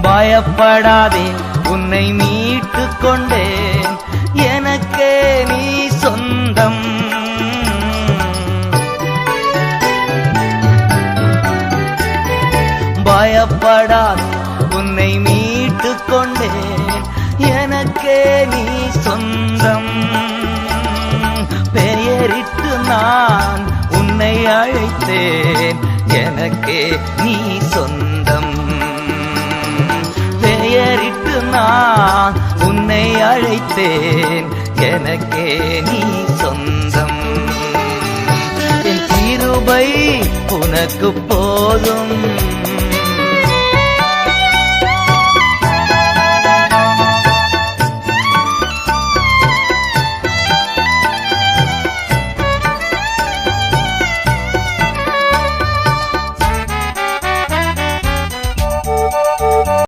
பயப்படாதே உன்னை மீட்டு கொண்டேன் எனக்கே நீ சொந்தம் பயப்படாதே உன்னை மீட்டு கொண்டேன் எனக்கே நீ சொந்தம் பெயரிட்டு நான் உன்னை அழைத்தேன் எனக்கே நீ சொந்தம் பெயரிட்டு நான் உன்னை அழைத்தேன் எனக்கே நீ சொந்தம் என் கிருபை உனக்கு போதும்